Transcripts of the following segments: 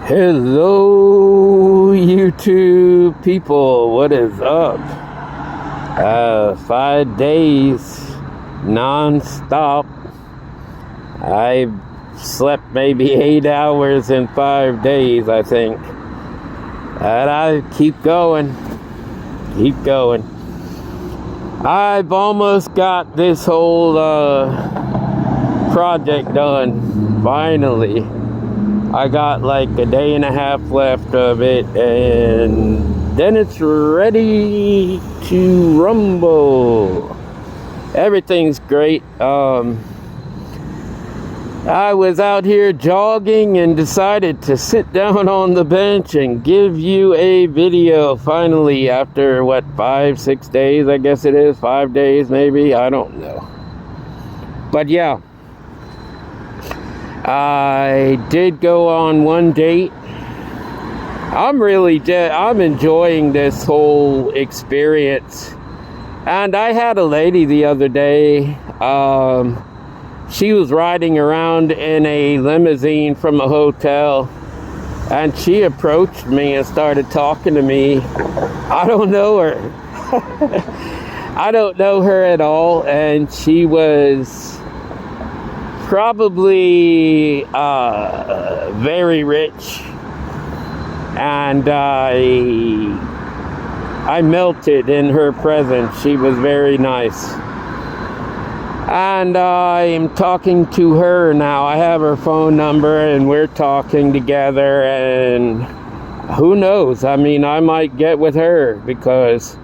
Hello, YouTube people. What is up? 5 days non-stop. I slept maybe 8 hours in 5 days, I think. And I keep going. I've almost got this whole project done, finally. I got like a day and a half left of it, and then it's ready to rumble. Everything's great. I was out here jogging and decided to sit down on the bench and give you a video finally after, 5-6 days, I guess it is, 5 days maybe, I don't know. But yeah. I did go on one date. I'm enjoying this whole experience. And I had a lady the other day. She was riding around in a limousine from a hotel. And she approached me and started talking to me. I don't know her. I don't know her at all. And she was probably very rich, and I melted in her presence. She was very nice, and I'm talking to her now. I have her phone number, and we're talking together, and who knows? I mean, I might get with her, because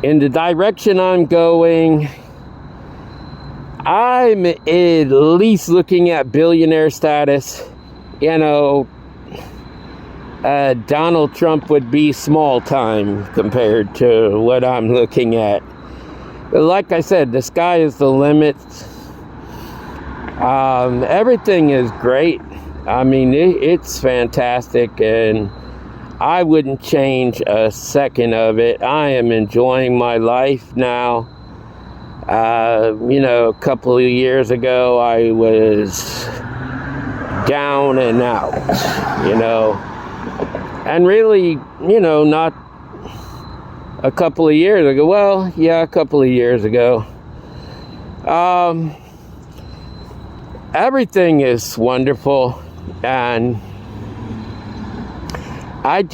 in the direction I'm going, I'm at least looking at billionaire status. You know, Donald Trump would be small time compared to what I'm looking at. But like I said, the sky is the limit. Everything is great. I mean, it's fantastic, and I wouldn't change a second of it. I am enjoying my life now. A couple of years ago, I was down and out, and really, not a couple of years ago. Well, yeah, a couple of years ago. Everything is wonderful, and I'm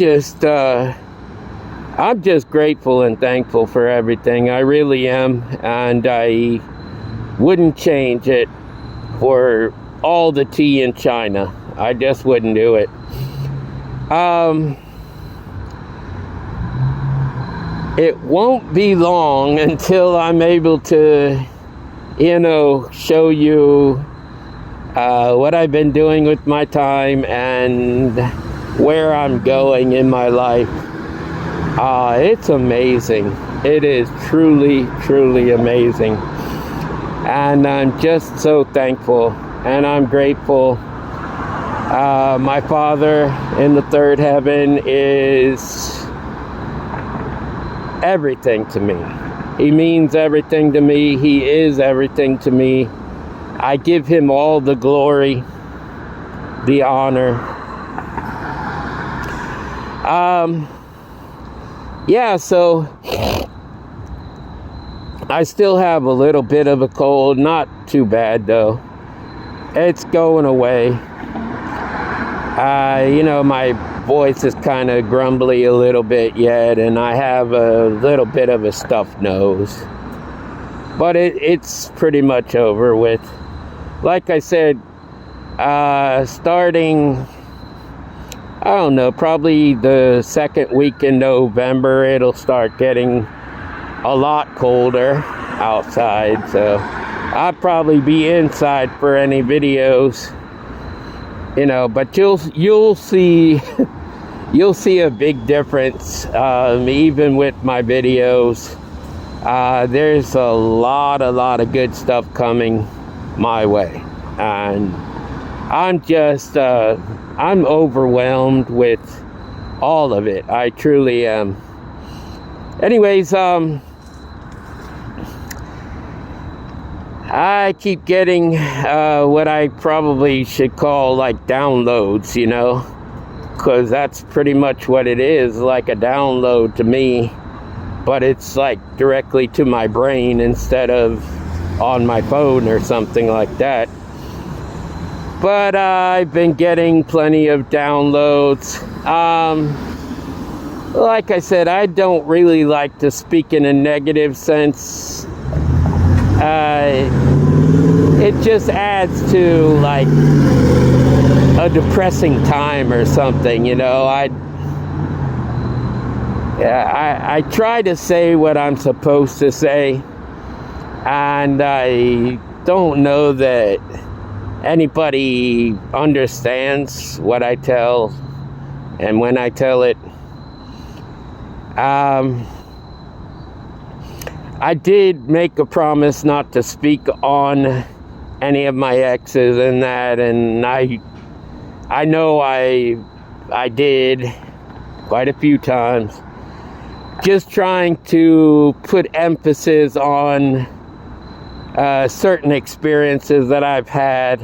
just grateful and thankful for everything. I really am. And I wouldn't change it for all the tea in China. I just wouldn't do it. It won't be long until I'm able to, show you what I've been doing with my time and where I'm going in my life. It's amazing. It is truly, truly amazing. And I'm just so thankful, and I'm grateful. My Father in the third heaven is everything to me. He means everything to me. He is everything to me. I give him all the glory, the honor. Yeah, so I still have a little bit of a cold. Not too bad, though. It's going away. My voice is kind of grumbly a little bit yet, and I have a little bit of a stuffed nose. But it's pretty much over with. Like I said, starting, I don't know, probably the second week in November, it'll start getting a lot colder outside. So I'll probably be inside for any videos, but you'll see you'll see a big difference, even with my videos. There's a lot of good stuff coming my way, and I'm just I'm overwhelmed with all of it. I truly am. Anyways, I keep getting what I probably should call like downloads, you know, because that's pretty much what it is, like a download to me, but it's like directly to my brain instead of on my phone or something like that. But I've been getting plenty of downloads. Like I said, I don't really like to speak in a negative sense. It just adds to like a depressing time or something, you know. I try to say what I'm supposed to say, and I don't know that anybody understands what I tell and when I tell it. I did make a promise not to speak on any of my exes and that, and I know I did quite a few times. Just trying to put emphasis on certain experiences that I've had.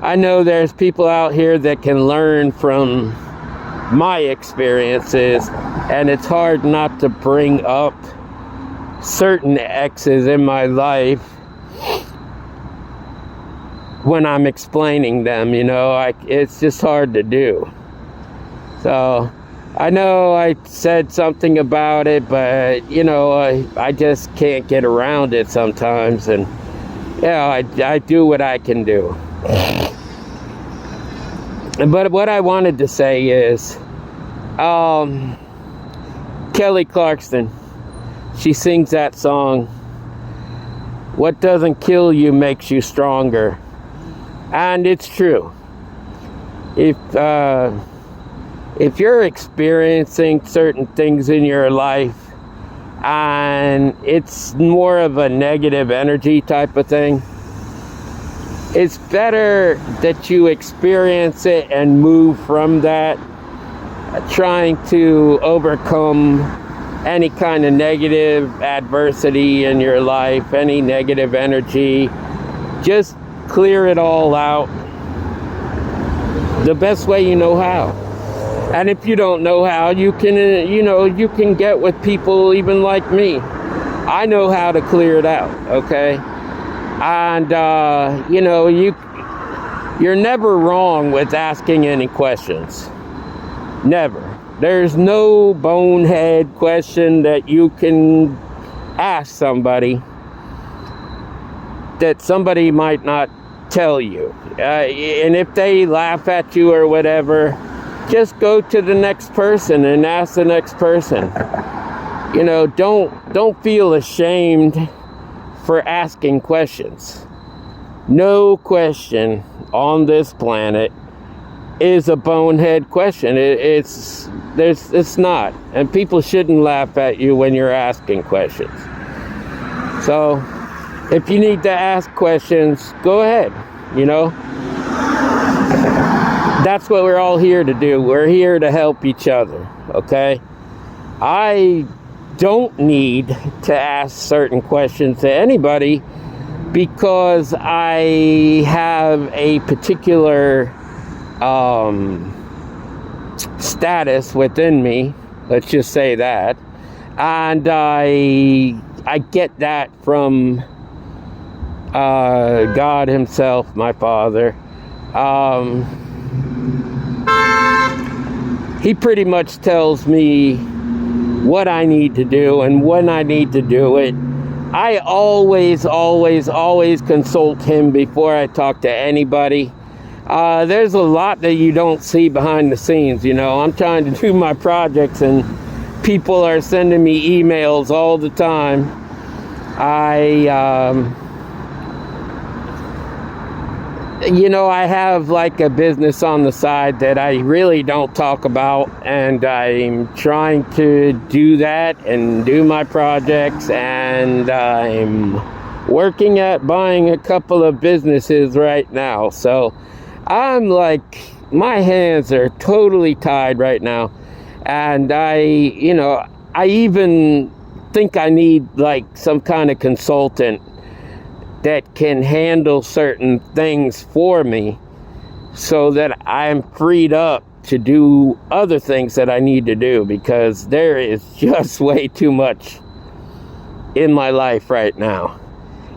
I know there's people out here that can learn from my experiences, and it's hard not to bring up certain exes in my life when I'm explaining them, you know. It's just hard to do. So I know I said something about it, but you know, I just can't get around it sometimes, and yeah, I do what I can do. But what I wanted to say is, Kelly Clarkson, she sings that song, "What doesn't kill you makes you stronger." And it's true. If you're experiencing certain things in your life and it's more of a negative energy type of thing, it's better that you experience it and move from that, trying to overcome any kind of negative adversity in your life, any negative energy. Just clear it all out the best way you know how. And if you don't know how, you can, you can get with people even like me. I know how to clear it out, okay? And, you're never wrong with asking any questions. Never. There's no bonehead question that you can ask somebody that somebody might not tell you. And if they laugh at you or whatever, just go to the next person and ask the next person. You know, don't feel ashamed for asking questions. No question on this planet is a bonehead question. It's not, and people shouldn't laugh at you when you're asking questions. So if you need to ask questions, go ahead. You know, that's what we're all here to do. We're here to help each other, okay? I don't need to ask certain questions to anybody because I have a particular status within me, let's just say that, and I get that from God himself, my Father. He pretty much tells me what I need to do and when I need to do it. I always consult him before I talk to anybody. There's a lot that you don't see behind the scenes, you know. I'm trying to do my projects and people are sending me emails all the time. I have like a business on the side that I really don't talk about, and I'm trying to do that and do my projects, and I'm working at buying a couple of businesses right now. So I'm like, my hands are totally tied right now, and I even think I need like some kind of consultant that can handle certain things for me so that I'm freed up to do other things that I need to do, because there is just way too much in my life right now.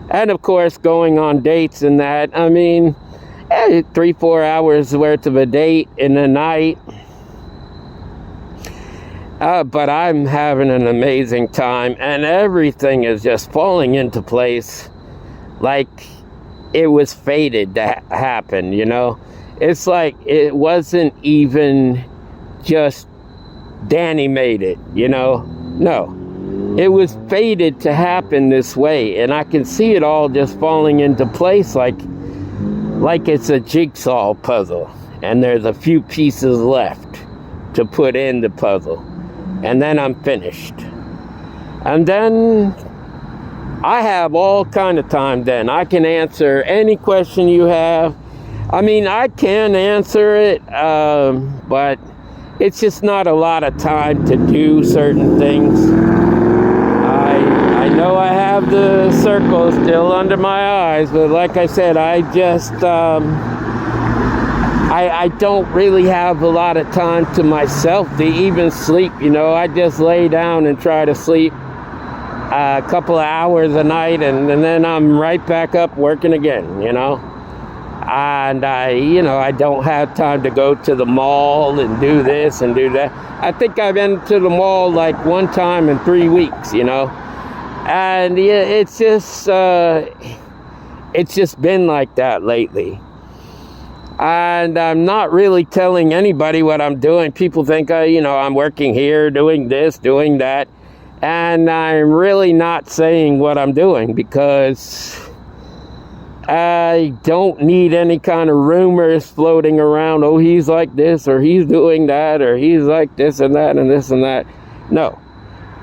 And of course, going on dates and that, I mean, 3-4 hours worth of a date in a night. But I'm having an amazing time, and everything is just falling into place like it was fated to happen, you know? It's like it wasn't even just Danny made it, you know? No. It was fated to happen this way, and I can see it all just falling into place like it's a jigsaw puzzle, and there's a few pieces left to put in the puzzle, and then I'm finished. And then I have all kind of time then. I can answer any question you have. I mean, I can answer it, but it's just not a lot of time to do certain things. I know I have the circle still under my eyes, but like I said, I just, I don't really have a lot of time to myself to even sleep, you know. I just lay down and try to sleep a couple of hours a night, and then I'm right back up working again, you know. And I don't have time to go to the mall and do this and do that. I think I've been to the mall like one time in 3 weeks, you know. And yeah, it's just been like that lately. And I'm not really telling anybody what I'm doing. People think, I'm working here, doing this, doing that. And I'm really not saying what I'm doing, because I don't need any kind of rumors floating around. Oh, he's like this, or he's doing that, or he's like this and that and this and that. No.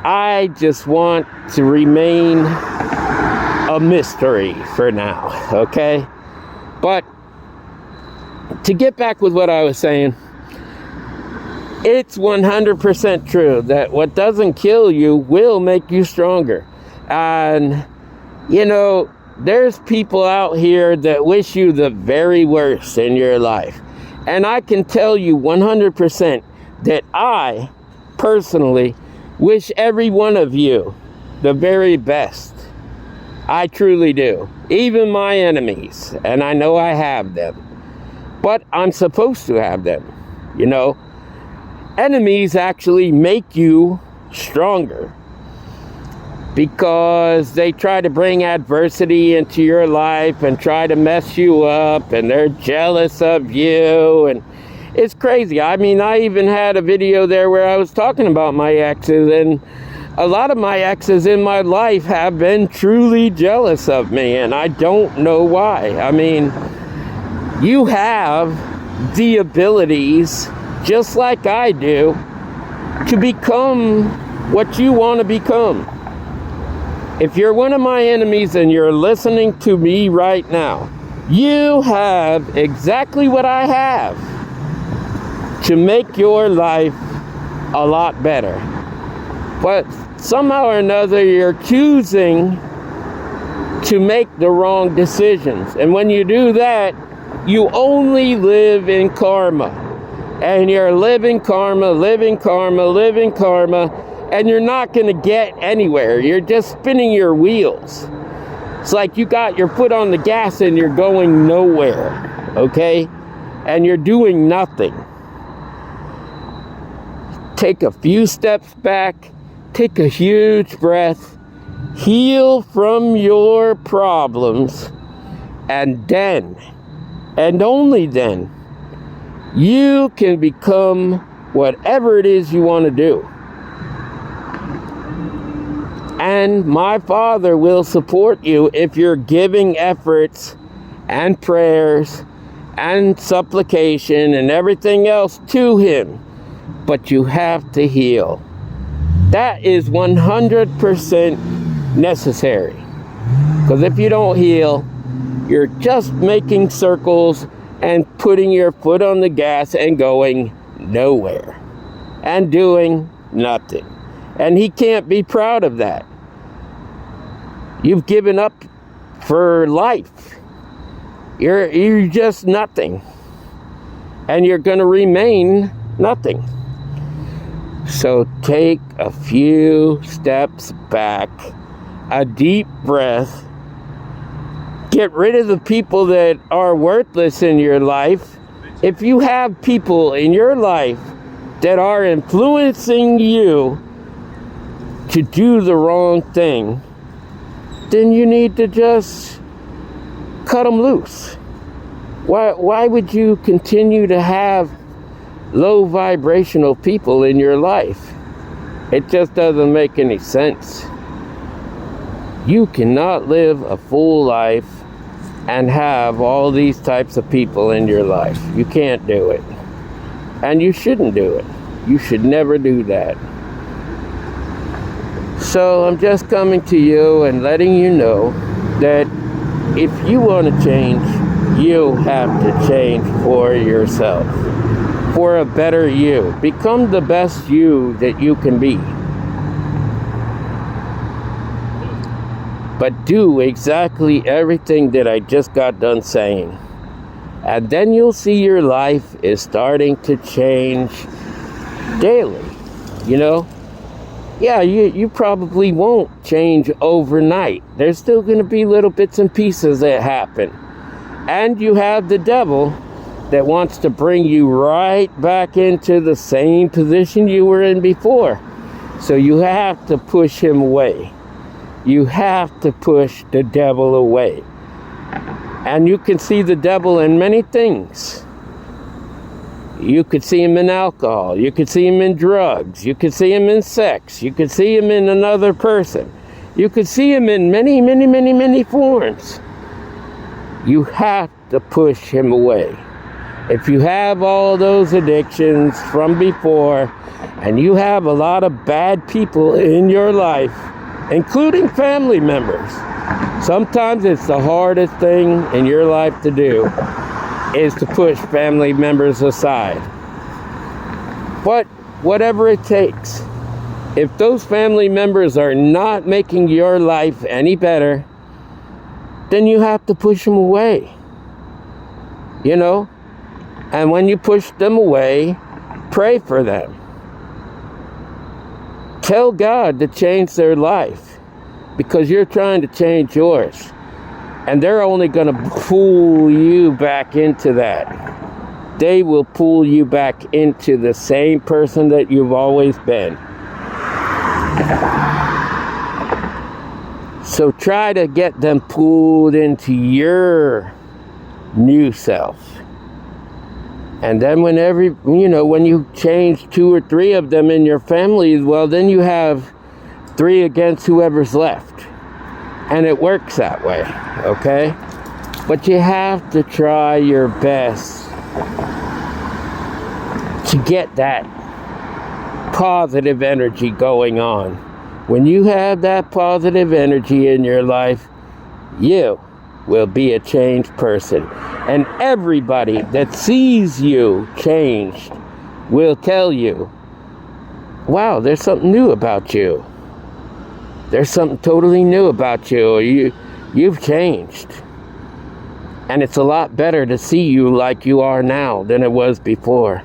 I just want to remain a mystery for now, okay? But to get back with what I was saying, it's 100% true that what doesn't kill you will make you stronger. And, there's people out here that wish you the very worst in your life. And I can tell you 100% that I, personally, wish every one of you the very best. I truly do. Even my enemies. And I know I have them. But I'm supposed to have them. Enemies actually make you stronger, because they try to bring adversity into your life and try to mess you up, and they're jealous of you, and it's crazy. I mean, I even had a video there where I was talking about my exes, and a lot of my exes in my life have been truly jealous of me, and I don't know why. I mean, you have the abilities, just like I do, to become what you want to become. If you're one of my enemies and you're listening to me right now, you have exactly what I have to make your life a lot better. But somehow or another, you're choosing to make the wrong decisions. And when you do that, you only live in karma. And you're living karma, living karma, living karma, and you're not going to get anywhere. You're just spinning your wheels. It's like you got your foot on the gas and you're going nowhere, okay? And you're doing nothing. Take a few steps back, take a huge breath, heal from your problems, and then, and only then, you can become whatever it is you want to do. And my Father will support you if you're giving efforts and prayers and supplication and everything else to Him. But you have to heal. That is 100% necessary. Because if you don't heal, you're just making circles and putting your foot on the gas and going nowhere. And doing nothing. And He can't be proud of that. You've given up for life. You're just nothing. And you're going to remain nothing. So take a few steps back, a deep breath. Get rid of the people that are worthless in your life. If you have people in your life that are influencing you to do the wrong thing, then you need to just cut them loose. Why would you continue to have low vibrational people in your life? It just doesn't make any sense. You cannot live a full life and have all these types of people in your life. You can't do it. And you shouldn't do it. You should never do that. So I'm just coming to you and letting you know that if you want to change, you have to change for yourself. For a better you. Become the best you that you can be. But do exactly everything that I just got done saying. And then you'll see your life is starting to change daily. You know? Yeah, you probably won't change overnight. There's still going to be little bits and pieces that happen. And you have the devil that wants to bring you right back into the same position you were in before. So you have to push him away. You have to push the devil away. And you can see the devil in many things. You could see him in alcohol. You could see him in drugs. You could see him in sex. You could see him in another person. You could see him in many, many, many, many forms. You have to push him away. If you have all those addictions from before, and you have a lot of bad people in your life, including family members, sometimes it's the hardest thing in your life to do, is to push family members aside. But whatever it takes, if those family members are not making your life any better, then you have to push them away. You know? And when you push them away, pray for them. Tell God to change their life, because you're trying to change yours. And they're only going to pull you back into that. They will pull you back into the same person that you've always been. So try to get them pulled into your new self. And then when you change 2 or 3 of them in your family, well, then you have 3 against whoever's left. And it works that way, okay? But you have to try your best to get that positive energy going on. When you have that positive energy in your life, you will be a changed person. And everybody that sees you changed will tell you, wow, there's something new about you. There's something totally new about you. You've changed. And it's a lot better to see you like you are now than it was before.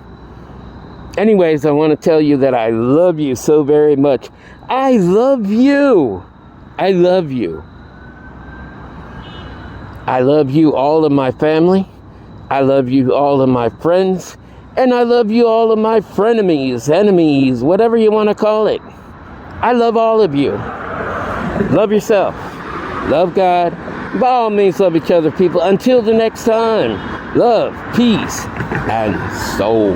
Anyways, I want to tell you that I love you so very much. I love you. I love you. I love you, all of my family. I love you, all of my friends. And I love you, all of my frenemies, enemies, whatever you want to call it. I love all of you. Love yourself. Love God. By all means, love each other, people. Until the next time, love, peace, and soul.